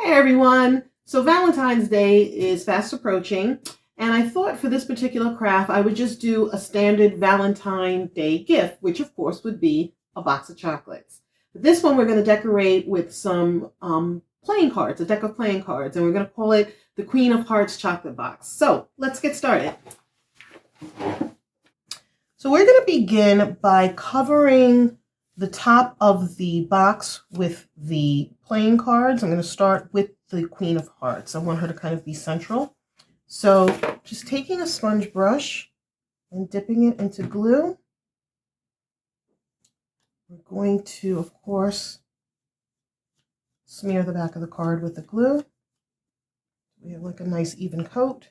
Hi everyone! So Valentine's Day is fast approaching, and I thought for this particular craft I would just do a standard Valentine Day gift, which of course would be a box of chocolates. But this one we're going to decorate with some playing cards, a deck of playing cards, and we're going to call it the Queen of Hearts chocolate box. So let's get started. So we're going to begin by covering the top of the box with the playing cards. I'm going to start with the Queen of Hearts. I want her to kind of be central. So just taking a sponge brush and dipping it into glue. We're going to, of course, smear the back of the card with the glue. We have like a nice even coat.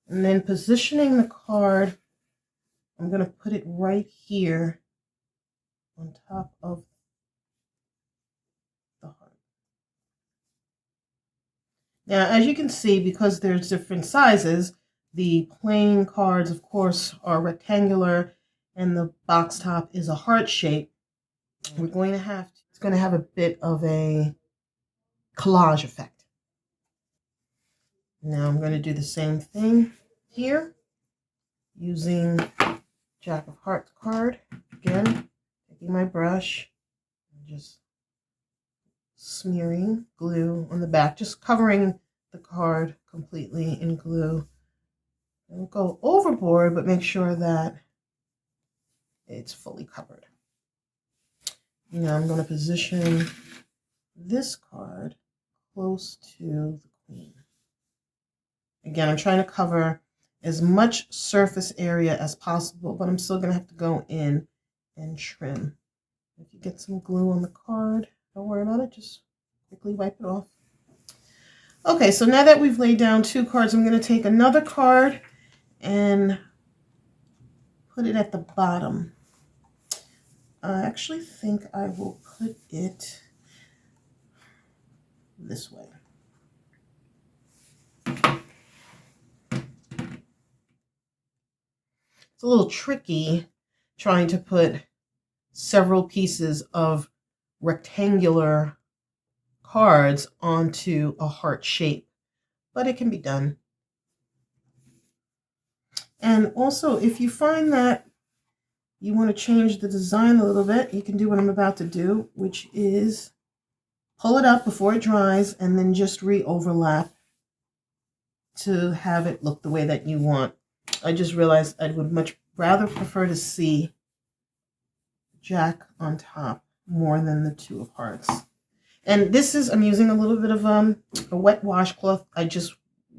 And then positioning the card, I'm going to put it right here on top of the heart. Now, as you can see, because there's different sizes, the playing cards, of course, are rectangular and the box top is a heart shape. We're going to have, it's going to have a bit of a collage effect. Now I'm going to do the same thing here using Jack of Hearts card. Again, taking my brush and just smearing glue on the back, just covering the card completely in glue. Don't go overboard, but make sure that it's fully covered. Now I'm going to position this card close to the Queen. Again, I'm trying to cover as much surface area as possible, but I'm still going to have to go in and trim. If you get some glue on the card, don't worry about it, just quickly wipe it off. Okay, so now that we've laid down two cards, I'm going to take another card and put it at the bottom. I actually think I will put it this way. It's a little tricky trying to put several pieces of rectangular cards onto a heart shape, but it can be done. And also, if you find that you want to change the design a little bit, you can do what I'm about to do, which is pull it up before it dries and then just re-overlap to have it look the way that you want. I just realized I would much rather prefer to see Jack on top more than the Two of Hearts. And this is, I'm using a little bit of a wet washcloth. I just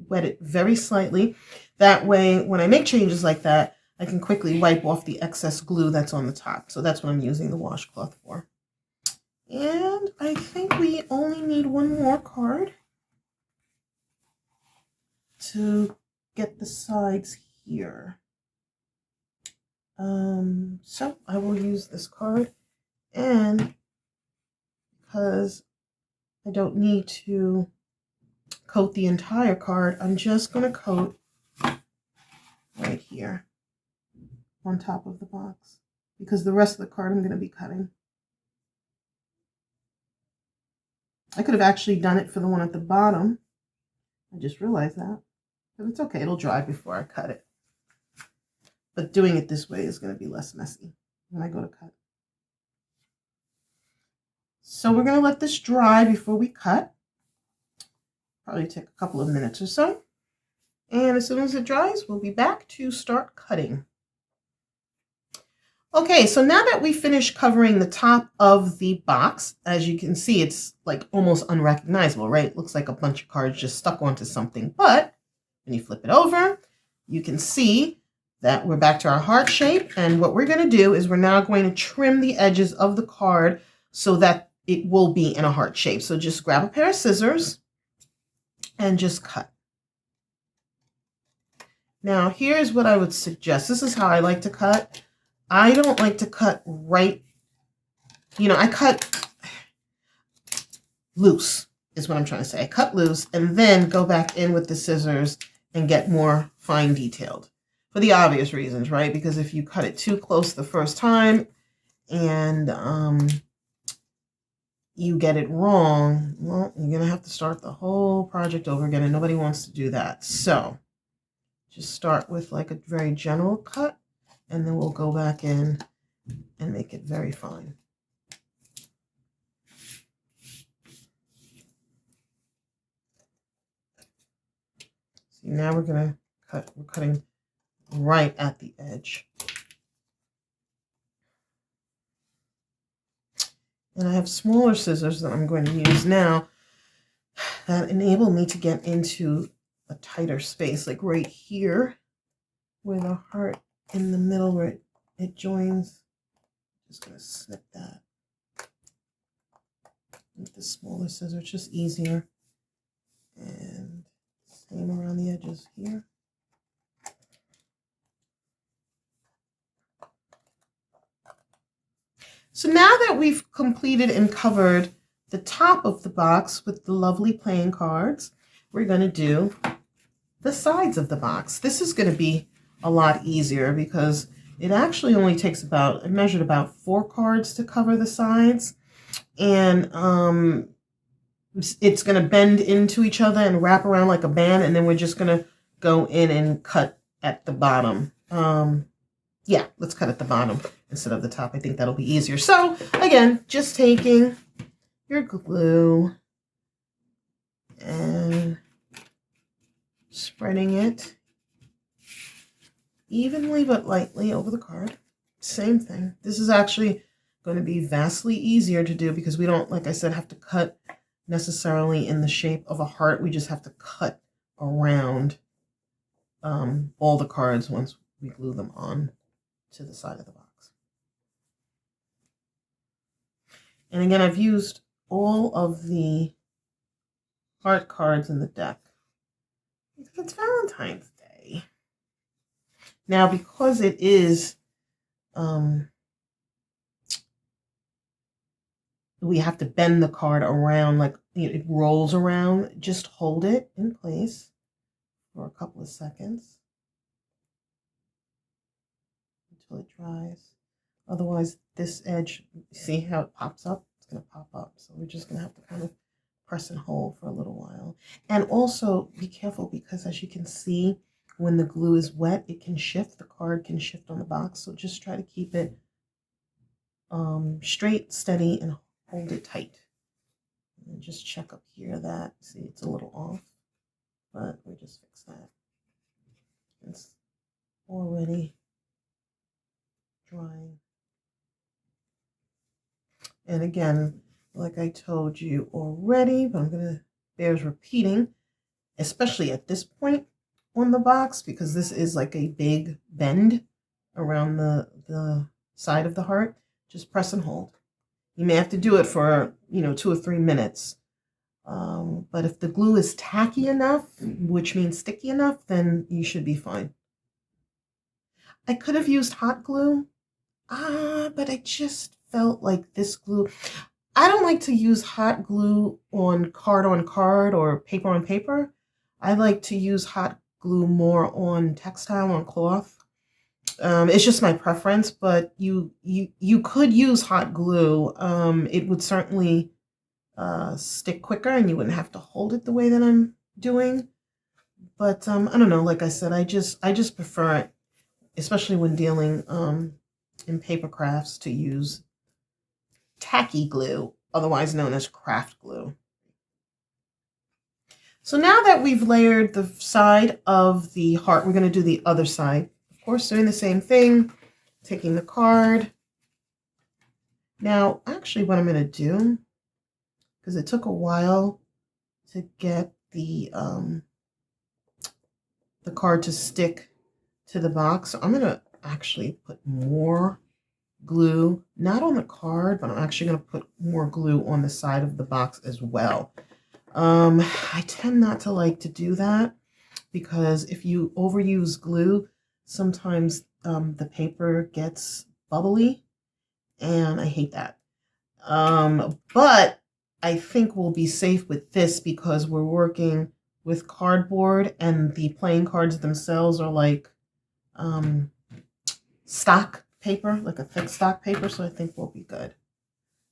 wet it very slightly. That way, when I make changes like that, I can quickly wipe off the excess glue that's on the top. So that's what I'm using the washcloth for. And I think we only need one more card to get the sides here. So I will use this card, and because I don't need to coat the entire card, I'm just going to coat right here on top of the box, because the rest of the card I'm going to be cutting. I could have actually done it for the one at the bottom. I just realized that. But it's okay, it'll dry before I cut it. But doing it this way is going to be less messy when I go to cut. So we're going to let this dry before we cut. Probably take a couple of minutes or so. And as soon as it dries, we'll be back to start cutting. Okay, so now that we finished covering the top of the box, as you can see, it's like almost unrecognizable, right? It looks like a bunch of cards just stuck onto something. But when you flip it over, you can see that we're back to our heart shape. And what we're going to do is we're now going to trim the edges of the card so that it will be in a heart shape. So just grab a pair of scissors and just cut. Now, here's what I would suggest. This is how I like to cut. I don't like to cut right, I cut loose is what I'm trying to say. I cut loose and then go back in with the scissors and get more fine detailed for the obvious reasons, right? Because if you cut it too close the first time and you get it wrong, well, you're going to have to start the whole project over again, and nobody wants to do that. So just start with like a very general cut, and then we'll go back in and make it very fine. See, now we're going to cut, we're cutting right at the edge. And I have smaller scissors that I'm going to use now that enable me to get into a tighter space, like right here where the heart in the middle where it joins. Just going to snip that with the smaller scissors, it's just easier. And same around the edges here. So now that we've completed and covered the top of the box with the lovely playing cards, we're going to do the sides of the box. This is going to be a lot easier because it actually only takes about, I measured about 4 cards to cover the sides. And it's going to bend into each other and wrap around like a band. And then we're just going to go in and cut at the bottom. Yeah, let's cut at the bottom instead of the top. I think that'll be easier. So again, just taking your glue and spreading it evenly but lightly over the card. Same thing. This is actually going to be vastly easier to do because we don't, like I said, have to cut necessarily in the shape of a heart. We just have to cut around all the cards once we glue them on to the side of the box. And again, I've used all of the heart cards in the deck because it's Valentine's Day. Now, because it is, we have to bend the card around, like it rolls around, just hold it in place for a couple of seconds until it dries. Otherwise, this edge, see how it pops up? It's going to pop up. So we're just going to have to kind of press and hold for a little while. And also be careful because as you can see, when the glue is wet, it can shift. The card can shift on the box. So just try to keep it straight, steady, and hold it tight. And just check up here that, see, it's a little off, but we just fix that. It's already drying. And again, like I told you already, but bears repeating, especially at this point on the box, because this is like a big bend around the side of the heart. Just press and hold. You may have to do it for, 2 or 3 minutes. But if the glue is tacky enough, which means sticky enough, then you should be fine. I could have used hot glue, but I just felt like this glue. I don't like to use hot glue on card or paper on paper. I like to use hot glue more on textile, on cloth. It's just my preference, but you could use hot glue. It would certainly stick quicker and you wouldn't have to hold it the way that I'm doing. But I don't know, like I said, I just prefer it, especially when dealing in paper crafts, to use tacky glue, otherwise known as craft glue. So now that we've layered the side of the heart, we're going to do the other side. Of course, doing the same thing, taking the card. Now, actually what I'm going to do, because it took a while to get the card to stick to the box, so I'm going to actually put more glue, not on the card, but I'm actually going to put more glue on the side of the box as well. I tend not to like to do that because if you overuse glue, sometimes the paper gets bubbly, and I hate that. But I think we'll be safe with this because we're working with cardboard and the playing cards themselves are like stock paper, like a thick stock paper, so I think we'll be good.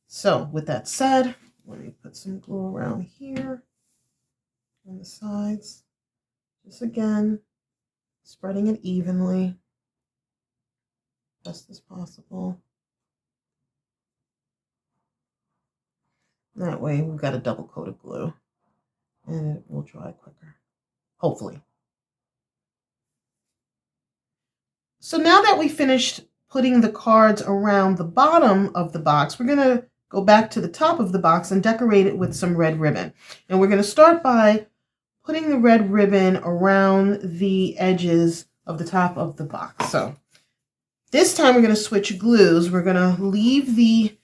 So with that said, Let me put some glue around here on the sides. Just again, spreading it evenly, best as possible. That way we've got a double coat of glue and it will dry quicker, hopefully. So now that we finished putting the cards around the bottom of the box, we're going to go back to the top of the box and decorate it with some red ribbon. And we're going to start by putting the red ribbon around the edges of the top of the box. So this time we're going to switch glues. We're going to leave the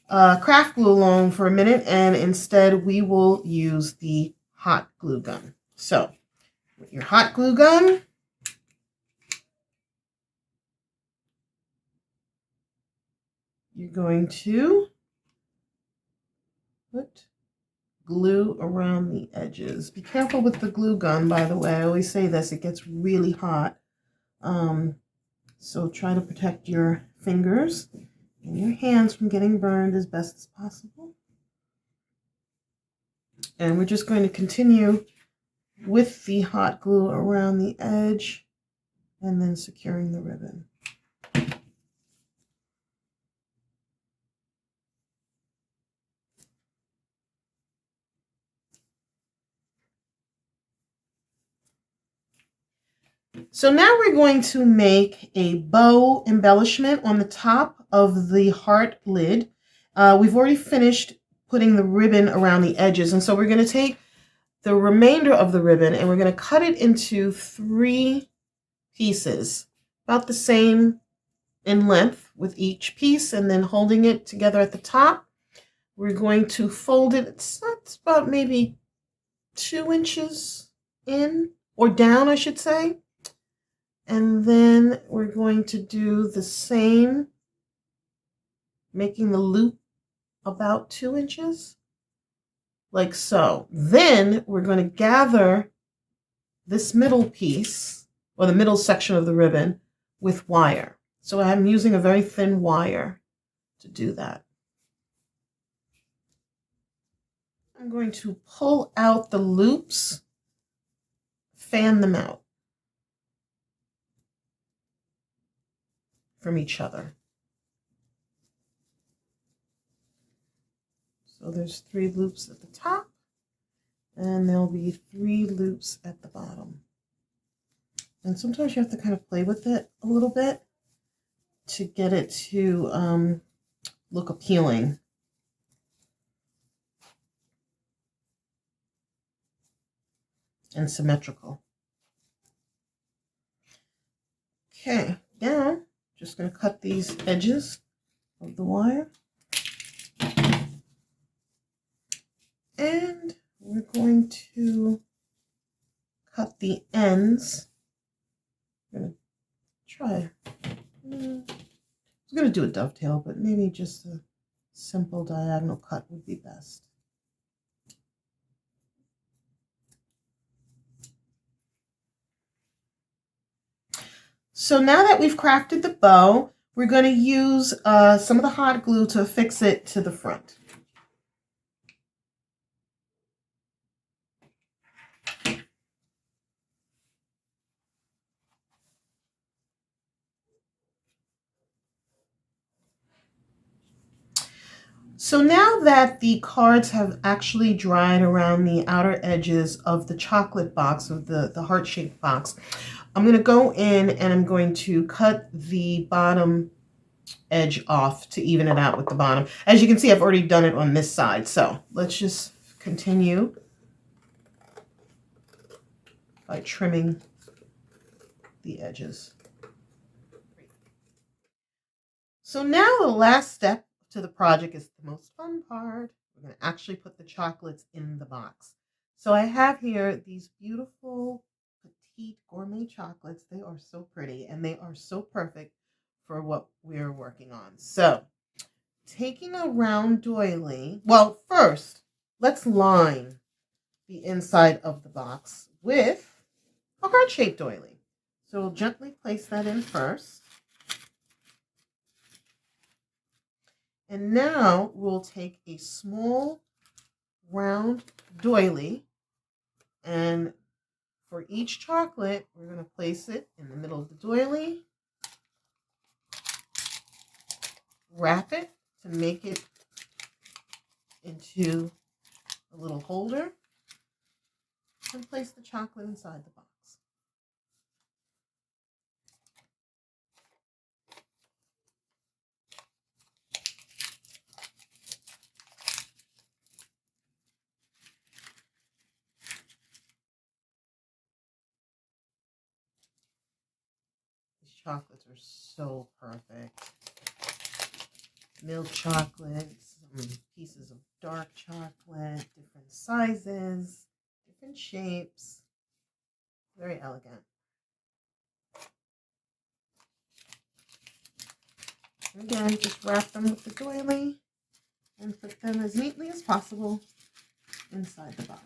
craft glue alone for a minute, and instead we will use the hot glue gun. So with your hot glue gun, you're going to put glue around the edges. Be careful with the glue gun, by the way. I always say this, it gets really hot. So try to protect your fingers and your hands from getting burned as best as possible. And we're just going to continue with the hot glue around the edge and then securing the ribbon. So now we're going to make a bow embellishment on the top of the heart lid. We've already finished putting the ribbon around the edges, and so we're going to take the remainder of the ribbon and we're going to cut it into 3 pieces, about the same in length with each piece, and then holding it together at the top, we're going to fold it. It's about maybe 2 inches in or down, I should say. And then we're going to do the same, making the loop about 2 inches, like so. Then we're going to gather this middle piece, or the middle section of the ribbon, with wire. So I'm using a very thin wire to do that. I'm going to pull out the loops, fan them out from each other. So there's 3 loops at the top, and there'll be 3 loops at the bottom. And sometimes you have to kind of play with it a little bit to get it to look appealing. And symmetrical. Okay, now just going to cut these edges of the wire. And we're going to cut the ends. I'm going to try. I was going to do a dovetail, but maybe just a simple diagonal cut would be best. So now that we've crafted the bow, we're going to use some of the hot glue to affix it to the front. So now that the cards have actually dried around the outer edges of the chocolate box, of the heart-shaped box, I'm going to go in and I'm going to cut the bottom edge off to even it out with the bottom. As you can see, I've already done it on this side. So let's just continue by trimming the edges. So now the last step to the project is the most fun part. We're going to actually put the chocolates in the box. So I have here these beautiful petite gourmet chocolates. They are so pretty and they are so perfect for what we're working on. So taking a round doily, well, first let's line the inside of the box with a heart-shaped doily. So we'll gently place that in first. And now we'll take a small round doily, and for each chocolate, we're going to place it in the middle of the doily, wrap it to make it into a little holder, and place the chocolate inside the box. These chocolates are so perfect. Milk chocolate, some pieces of dark chocolate, different sizes, different shapes. Very elegant. Again, just wrap them with the doily and put them as neatly as possible inside the box.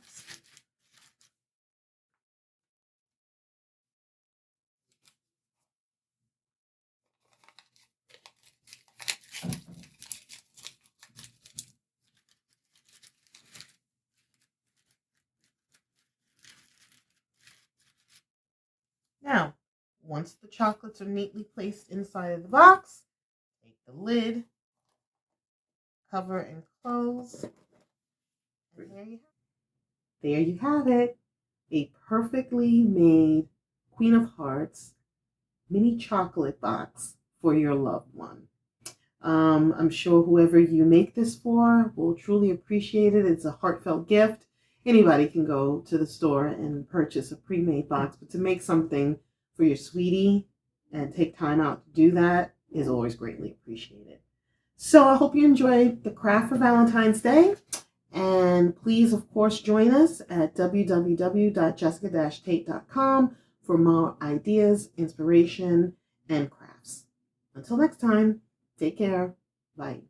Now, once the chocolates are neatly placed inside of the box, take the lid, cover and close, and there you have it. A perfectly made Queen of Hearts mini chocolate box for your loved one. I'm sure whoever you make this for will truly appreciate it. It's a heartfelt gift. Anybody can go to the store and purchase a pre-made box, but to make something for your sweetie and take time out to do that is always greatly appreciated. So I hope you enjoyed the craft for Valentine's Day. And please, of course, join us at www.jessica-tate.com for more ideas, inspiration, and crafts. Until next time, take care. Bye.